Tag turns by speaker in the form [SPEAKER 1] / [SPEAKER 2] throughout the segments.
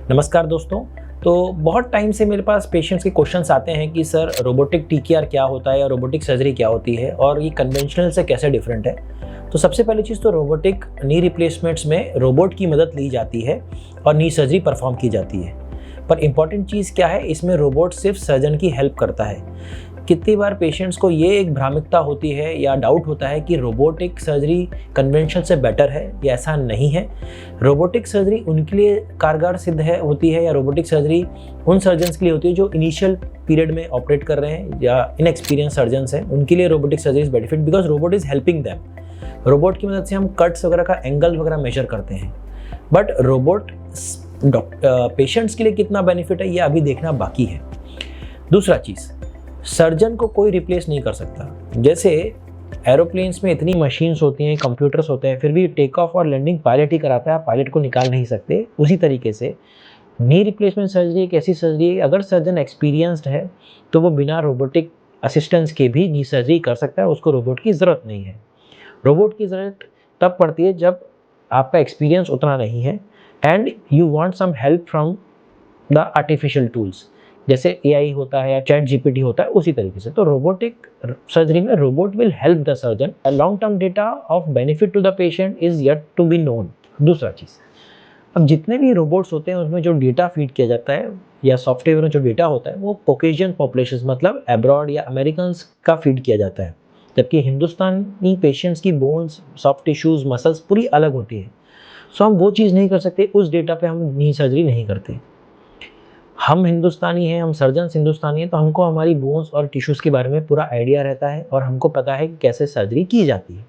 [SPEAKER 1] नमस्कार दोस्तों। तो बहुत टाइम से मेरे पास पेशेंट्स के क्वेश्चंस आते हैं कि सर रोबोटिक TKR क्या होता है या रोबोटिक सर्जरी क्या होती है और ये कन्वेंशनल से कैसे डिफरेंट है। तो सबसे पहली चीज़ तो रोबोटिक नी रिप्लेसमेंट्स में रोबोट की मदद ली जाती है और नी सर्जरी परफॉर्म की जाती है। पर इम्पॉर्टेंट चीज़ क्या है, इसमें रोबोट सिर्फ सर्जन की हेल्प करता है। कितनी बार पेशेंट्स को ये एक भ्रामिकता होती है या डाउट होता है कि रोबोटिक सर्जरी कन्वेंशनल से बेटर है, या ऐसा नहीं है। रोबोटिक सर्जरी उनके लिए कारगर सिद्ध होती है या रोबोटिक सर्जरी उन सर्जन्स के लिए होती है जो इनिशियल पीरियड में ऑपरेट कर रहे हैं या इनएक्सपीरियंस सर्जन्स हैं, उनके लिए robotic surgery is benefit because robot is helping them. Robot की मदद से हम कट्स वगैरह का एंगल वगैरह मेजर करते हैं, बट रोबोट पेशेंट्स के लिए कितना बेनिफिट है ये अभी देखना बाकी है। दूसरा चीज़, सर्जन को कोई रिप्लेस नहीं कर सकता। जैसे एरोप्लेन्स में इतनी मशीन्स होती हैं, कंप्यूटर्स होते हैं, फिर भी टेक ऑफ और लैंडिंग पायलट ही कराता है, आप पायलट को निकाल नहीं सकते। उसी तरीके से नी रिप्लेसमेंट सर्जरी एक ऐसी सर्जरी है, अगर सर्जन एक्सपीरियंस्ड है तो वो बिना रोबोटिक असिस्टेंस के भी नी सर्जरी कर सकता है, उसको रोबोट की ज़रूरत नहीं है। रोबोट की ज़रूरत तब पड़ती है जब आपका एक्सपीरियंस उतना नहीं है and you want some help from the artificial tools, जैसे AI होता है या ChatGPT होता है, उसी तरीके से। तो रोबोटिक सर्जरी में robot will help the surgeon. Long term data of benefit to the patient is yet to be known. दूसरा चीज़, अब जितने भी रोबोट्स होते हैं उसमें जो डेटा फीड किया जाता है या सॉफ्टवेयर में जो डेटा होता है वो कॉकेशियन पॉपुलेशन मतलब अब्रॉड या अमेरिकन्स का फीड किया जाता है, जबकि हिंदुस्तानी पेशेंट्स की बोन्स, सॉफ्ट टिश्यूज़, मसल्स पूरी अलग होती है। सो हम वो चीज़ नहीं कर सकते, उस डेटा पे हम नी सर्जरी नहीं करते। हम हिंदुस्तानी हैं, हम सर्जन्स हिंदुस्तानी हैं, तो हमको हमारी बोन्स और टिश्यूज़ के बारे में पूरा आइडिया रहता है और हमको पता है कि कैसे सर्जरी की जाती है।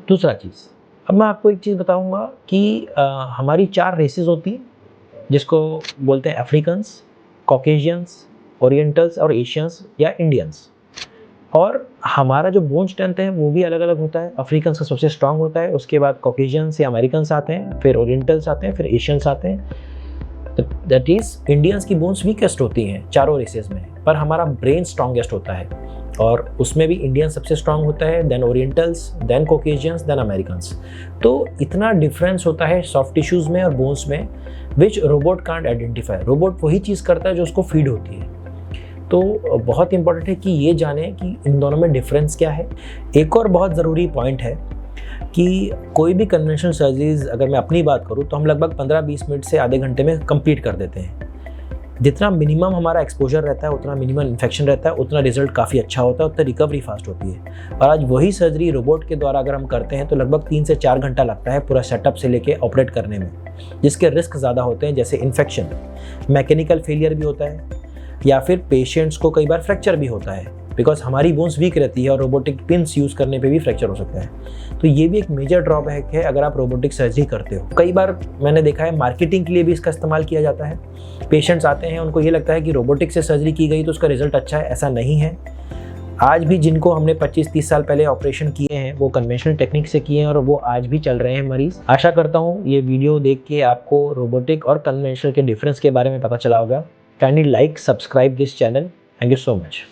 [SPEAKER 1] दूसरा चीज़, अब मैं आपको एक चीज़ बताऊंगा कि हमारी 4 रेसेस होती हैं, जिसको बोलते हैं अफ्रीकन्स, कॉकेशियंस, ओरिएंटल्स और एशियंस या इंडियंस। और हमारा जो बोन स्ट्रेंथ है वो भी अलग अलग होता है। अफ्रीकन्स का सबसे स्ट्रांग होता है, उसके बाद कॉकेशियंस या अमेरिकन्स आते हैं, फिर ओरिएंटल्स आते हैं, फिर एशियंस आते हैं। दैट इज इंडियंस की बोन्स वीकेस्ट होती हैं चारों रेसेस में, पर हमारा ब्रेन स्ट्रॉन्गेस्ट होता है और उसमें भी इंडियन सबसे स्ट्रांग होता है, then orientals, then Caucasians, then Americans. तो इतना डिफरेंस होता है सॉफ्ट टिश्यूज़ में और बोन्स में, विच रोबोट कांट आइडेंटिफाई। रोबोट वही चीज़ करता है जो उसको फीड होती है। तो बहुत इंपॉर्टेंट है कि ये जानें कि इन दोनों में डिफरेंस क्या है। एक और बहुत ज़रूरी पॉइंट है कि कोई भी कन्वेंशनल सर्जरीज अगर मैं अपनी बात करूँ तो हम लगभग 15-20 मिनट से आधे घंटे में कंप्लीट कर देते हैं। जितना मिनिमम हमारा एक्सपोजर रहता है, उतना मिनिमम इन्फेक्शन रहता है, उतना रिजल्ट काफ़ी अच्छा होता है, उतना रिकवरी फास्ट होती है। और आज वही सर्जरी रोबोट के द्वारा अगर हम करते हैं तो लगभग 3 से 4 घंटा लगता है पूरा सेटअप से लेके ऑपरेट करने में, जिसके रिस्क ज़्यादा होते हैं, जैसे इन्फेक्शन, मैकेनिकल फेलियर भी होता है, या फिर पेशेंट्स को कई बार फ्रैक्चर भी होता है बिकॉज हमारी बोन्स वीक रहती है और रोबोटिक पिन्स यूज़ करने पे भी फ्रैक्चर हो सकता है। तो ये भी एक मेजर ड्रॉबैक है अगर आप रोबोटिक सर्जरी करते हो। कई बार मैंने देखा है मार्केटिंग के लिए भी इसका इस्तेमाल किया जाता है। पेशेंट्स आते हैं, उनको ये लगता है कि रोबोटिक से सर्जरी की गई तो उसका रिजल्ट अच्छा है, ऐसा नहीं है। आज भी जिनको हमने 25-30 साल पहले ऑपरेशन किए हैं वो कन्वेंशनल टेक्निक से किए हैं और वो आज भी चल रहे हैं मरीज। आशा करता हूँ ये वीडियो देख के आपको रोबोटिक और कन्वेंशनल के डिफरेंस के बारे में पता चला होगा। Kindly like, subscribe this channel. Thank you so much.